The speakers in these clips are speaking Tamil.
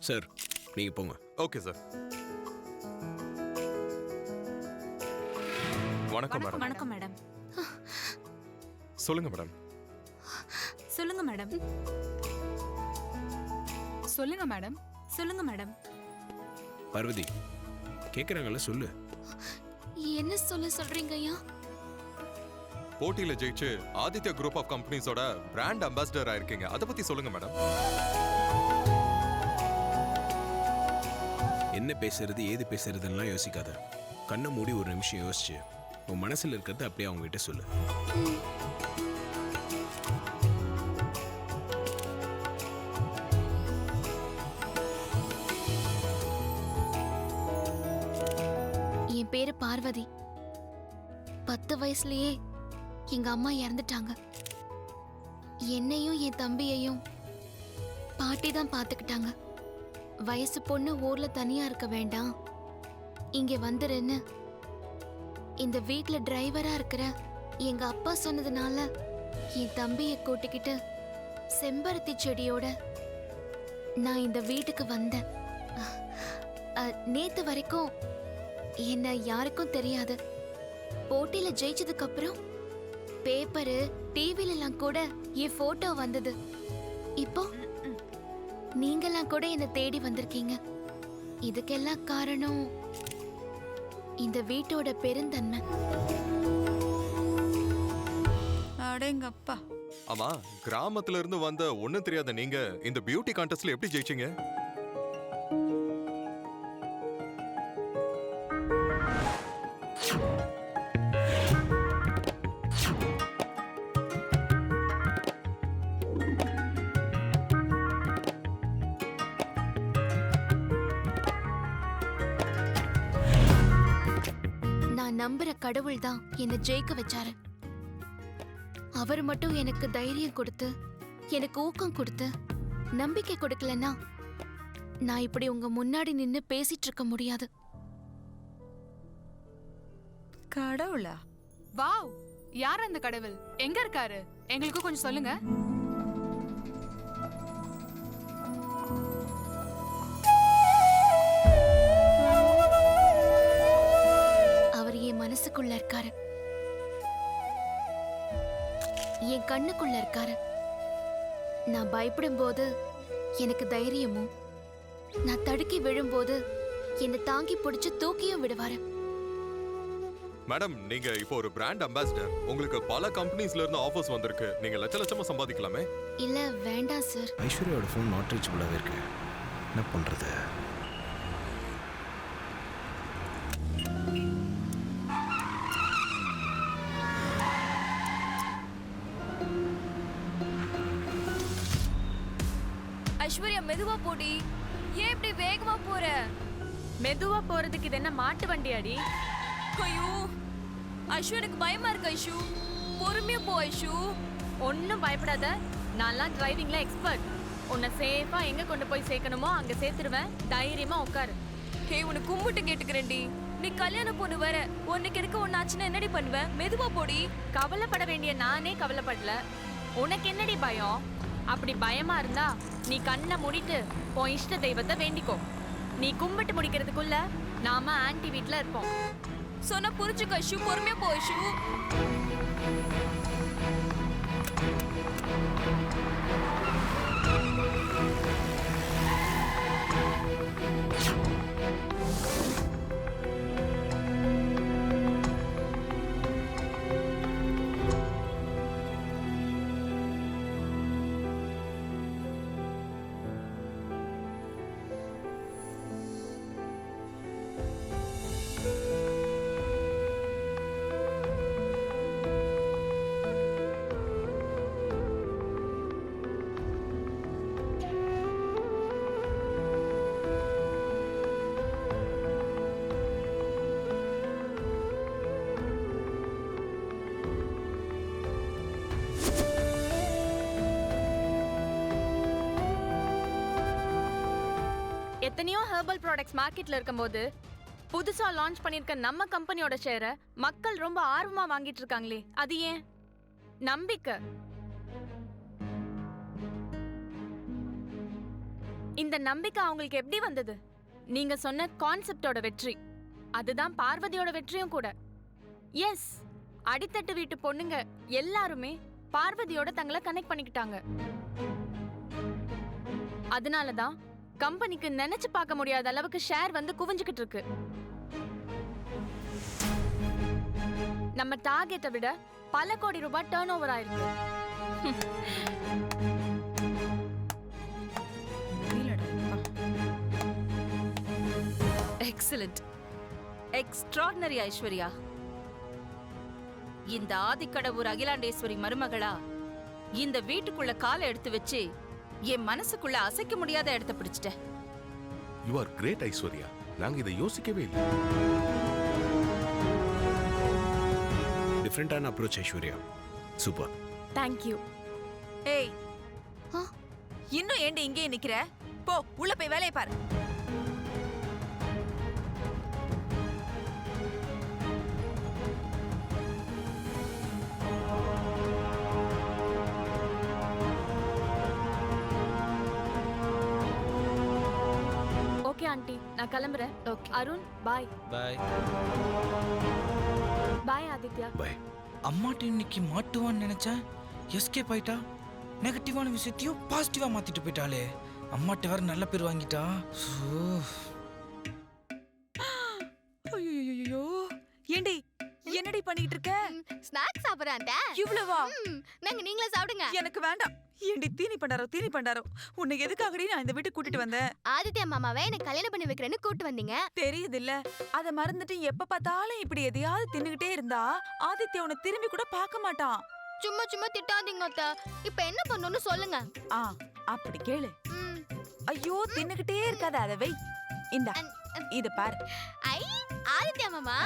சார் நீங்க போங்க. Okay sir. வணக்கம் மேடம். வணக்கம் மேடம். சொல்லுங்க மேடம். சொல்லுங்க மேடம். சொல்லுங்க மேடம். சொல்லுங்க மேடம். பார்வதி கேக்குறாங்கல்ல, சொல்லு. என்ன சொல்றீங்க ஐயா? போட்டியில ஜெயிச்சு ஆதித்யா குரூப் ஆஃப் கம்பெனிஸோட பிராண்ட் அம்பாசிடர் ஆயிருக்கீங்க. அதை பத்தி சொல்லுங்க மேடம். என்ன பேசுறது ஏது பேசுறதுலாம் யோசிக்காத. கண்ணை மூடி ஒரு நிமிஷம் யோசிச்சு உன் மனசுல இருக்கிறத அப்படியே அவங்க கிட்ட சொல்லு. என் பேரு பார்வதி. 10 வயசுலயே எங்க அம்மா இறந்துட்டாங்க. என்னையும் என் தம்பியையும் பாட்டி தான் பாத்துக்கிட்டாங்க. வயசு பொண்ணு ஊர்ல தனியா இருக்க வேண்டாம், இங்க வந்துருன்னு இந்த வீட்ல டிரைவரா இருக்கிற எங்க அப்பா சொன்னதுனால என் தம்பியை கூட்டிக்கிட்டு செம்பருத்தி செடியோட நான் இந்த வீட்டுக்கு வந்தேன். நேத்து வரைக்கும் என்ன யாருக்கும் தெரியாது. போட்டியில ஜெயிச்சதுக்கு அப்புறம் பேப்பரு டிவில எல்லாம் கூட என் போட்டோ வந்தது. இப்போ நீங்கெல்லாம் கூட என்ன தேடி வந்திருக்கீங்க. இதுக்கெல்லாம் காரணம் இந்த வீட்டோட பெருந்தன்மை. அடேங்கப்பா. ஆமா, கிராமத்துல இருந்து வந்த ஒண்ணும் தெரியாத நீங்க இந்த பியூட்டி கான்டெஸ்ட்ல எப்படி ஜெயிச்சீங்க? நான் நம்புற கடவுள் தான் என்னை ஜெயிக்க வச்சாரு. அவர் மட்டும் எனக்கு தைரியம் கொடுத்து, எனக்கு ஊக்கம் கொடுத்து, நம்பிக்கை கொடுக்கலன்னா நான் இப்படி உங்க முன்னாடி நின்னு பேசிட்டு இருக்க முடியாது. கடவுளா? வாவ், யார் அந்த கடவுள்? எங்க இருக்காரு? எங்களுக்கு கொஞ்சம் சொல்லுங்க. அவர் என் மனசுக்குள்ள இருக்காரு, என் கண்ணுக்குள்ள இருக்காரு. நான் பயப்படும் போது எனக்கு தைரியமும், நான் தடுக்கி விழும்போது என்னை தாங்கி பிடிச்சு தூக்கியும் விடுவாரு. மேடம், நீங்க இப்போ ஒரு பிராண்ட் அம்பாசிடர். உங்களுக்கு பல கம்பெனிஸ்ல இருந்து ஆஃபர்ஸ் வந்திருக்கு. நீங்க லட்ச லட்சமா சம்பாதிக்கலாமே. இல்ல வேண்டாம் சார். ஐஸ்வர்யாவோட ஃபோன் நாட் ரீச்சபிளாகவே இருக்கு. என்ன பண்றது? ஐஸ்வர்யா மெதுவா போடி. ஏன் இப்படி வேகமா போற? மெதுவா போறதுக்கு இது என்ன மாட்டு வண்டியாடி? ஐயோ ஐஷு, எனக்கு பயமா இருக்கு ஐஷு. பொறுமையா போ ஐஷு. ஒன்னும் பயப்படாத, நான்லாம் டிரைவிங்ல எக்ஸ்பர்ட். உன்னை சேஃபா எங்க கொண்டு போய் சேர்க்கணுமோ அங்க சேர்த்துருவேன். தைரியமா உட்காரு. ஹே, உனக்கு கும்பிட்டு கேட்டுக்கிறேன்டி. நீ கல்யாணம் பொண்ணு வேற. உனக்கு இருக்க ஒன்னாச்சுன்னா என்னடி பண்ணுவ? மெதுவா போடி. கவலைப்பட வேண்டிய நானே கவலைப்படல, உனக்கு என்னடி பயம்? அப்படி பயமா இருந்தா நீ கண்ணை மூடிட்டு உன் இஷ்ட தெய்வத்தை வேண்டிக்கோ. நீ கும்பிட்டு முடிக்கிறதுக்குள்ள நாம ஆன்டி வீட்ல இருப்போம். சொன்னா புரிஞ்சுக்கோ ஐஷு. பொறுமையா போ ஐஷு. எத்தனையோ ஹெர்பல் ப்ராடக்ட்ஸ் மார்க்கெட்ல இருக்கும்போது புதுசா லான்ச் பண்ணிருக்க நம்ம கம்பெனியோட ஷேரை மக்கள் ரொம்ப ஆர்வமா வாங்கிட்டு இருக்காங்களே, அது ஏன்? நம்பிக்கை. இந்த நம்பிக்கை அவங்களுக்கு எப்படி வந்தது? நீங்க சொன்ன கான்செப்டோட வெற்றி. அதுதான் பார்வதியோட வெற்றியும் கூட. எஸ், அடித்தட்டு வீட்டு பொண்ணுங்க எல்லாருமே பார்வதியோட தங்களை கனெக்ட் பண்ணிக்கிட்டாங்க. அதனாலதான் கம்பெனிக்கு நினைச்சு பார்க்க முடியாத அளவுக்கு ஷேர் வந்து குவிஞ்சுக்கிட்டு இருக்கு. நம்ம டார்கெட்டை விட பல கோடி ரூபாய் டர்ன் ஓவர் ஆயிருக்கு. Excellent, extraordinary Aishwarya. இந்த ஆதிக்கடவுர் அகிலாண்டேஸ்வரி மருமகளா இந்த வீட்டுக்குள்ள காலை எடுத்து வச்சு என் மனசுக்குள்ள அசைக்க முடியாத இடத்த பிடிச்சிட்ட. You are great Aishwarya. நாங்க இதை யோசிக்கவே இல்லை. டிஃப்ரெண்டான அப்ரோச் ஐஸ்வர்யா. சூப்பர். தேங்க்யூ. ஏய், ஆ? இன்னும் ஏண்டி இங்கே நிக்கிற? போ, உள்ள போய் வேலையை பாரு. ஓகே ஆண்டி, நான் கிளம்புறேன். Okay. Arun bye. Bye. Bye Aditya. Bye. அம்மாட்ட இன்னைக்கு மாட்டுவான்னு நினைச்சேன், எஸ்கேப் ஆயிட்டா. நெகட்டிவான விஷயத்தையும் பாசிட்டிவா மாத்திட்டு போயிட்டாளே. அம்மாட்ட வேற நல்ல பேர் வாங்கிட்டா. ஐயோ, ஏண்டி என்னடி பண்ணிட்டு இருக்க? ஸ்நாக்ஸ் சாப்பிடுறேன். இவ்வளவா? நாங்க நீங்களே சாப்பிடுங்க. எனக்கு வேண்டாம். ஏண்டி தீனி பண்டாரோ. உன்னை எதுக்காகடி நான் இந்த வீட்டுக்கு கூட்டிட்டு வந்தேன்? ஆதித்யா மாமாவை எனக்கு கல்யாணம் பண்ணி வைக்கிறேன்னு கூட்டு வந்தீங்க. தெரியுது இல்ல? அத மறந்துட்டு எப்ப பார்த்தாலும் இப்படி எதையாவது தின்னுகிட்டே இருந்தா ஆதித்யா உன்னை திரும்பி கூட பார்க்க மாட்டான். சும்மா சும்மா திட்டாதீங்க அத்தை. இப்ப என்ன பண்ணணும்னு சொல்லுங்க. ஆ, அப்படி கேளு. ம். ஐயோ, தின்னுகிட்டே இருக்காத, அத வை. இந்தா, இத பாரு. ஐ, ஆதித்யா மாமா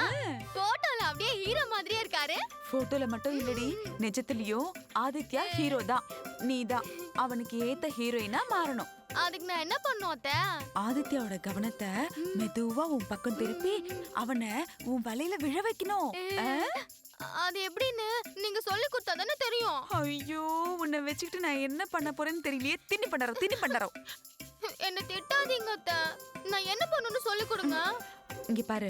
போட்டோல அப்படியே ஹீரோ மாதிரியே இருக்காரு. போட்டோல மட்டும் இல்லடி, நிஜத்திலயும் ஆதித்யா ஹீரோ தான். நீதான் அவனுக்கு ஏத்த ஹீரோயினா மாறணும். அதுக்கு நான் என்ன பண்ணும் அத்தை? ஆதித்யாவோட கவனத்தை மெதுவா உன் பக்கம் திருப்பி அவனை உன் வலையில விழ வைக்கணும். அது எப்படின்னு நீங்க சொல்லி கொடுத்தா தானே தெரியும். ஐயோ, உன்னை வச்சுக்கிட்டு நான் என்ன பண்ண போறேன்னு தெரியலையே. தின்னி பண்டாரோ. என்ன திட்டாதீங்க அத்தை. நான் என்ன பண்ணணும்னு சொல்லி கொடுங்க. இங்க பாரு,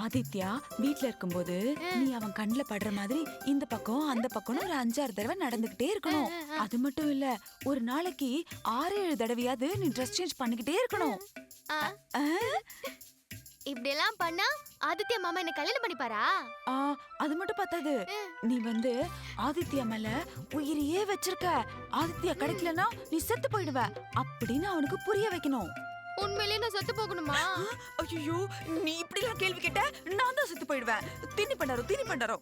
ஆதித்யா வீட்ல இருக்கும்போது நீ அவன் கண்ணுல படுற மாதிரி இந்த பக்கம் அந்த பக்கம்னு ஒரு 5-6 தடவை நடந்துகிட்டே இருக்கணும். அது மட்டும் இல்ல, ஒரு நாளைக்கு 6-7 தடவையாவது நீ ட்ரெஸ் சேஞ்ச் பண்ணிக்கிட்டே இருக்கணும். இப்படி எல்லாம் பண்ணா ஆதித்யா மாமா என்ன கல்யாணம் பண்ணிப்பாரா? அது மட்டும் பத்தாது, நீ வந்து ஆதித்யா மேல உயிரையே வச்சிருக்க. ஆதித்யா கிடைக்கலன்னா நீ செத்து போயிடுவ அப்படின்னு அவனுக்கு புரிய வைக்கணும். உண்மையிலேயே நான் செத்து போகணுமா? ஐயோ, நீ இப்படி எல்லாம் கேள்வி கேட்ட நான் தான் செத்து போயிடுவேன். தின்னி பண்டாரோ.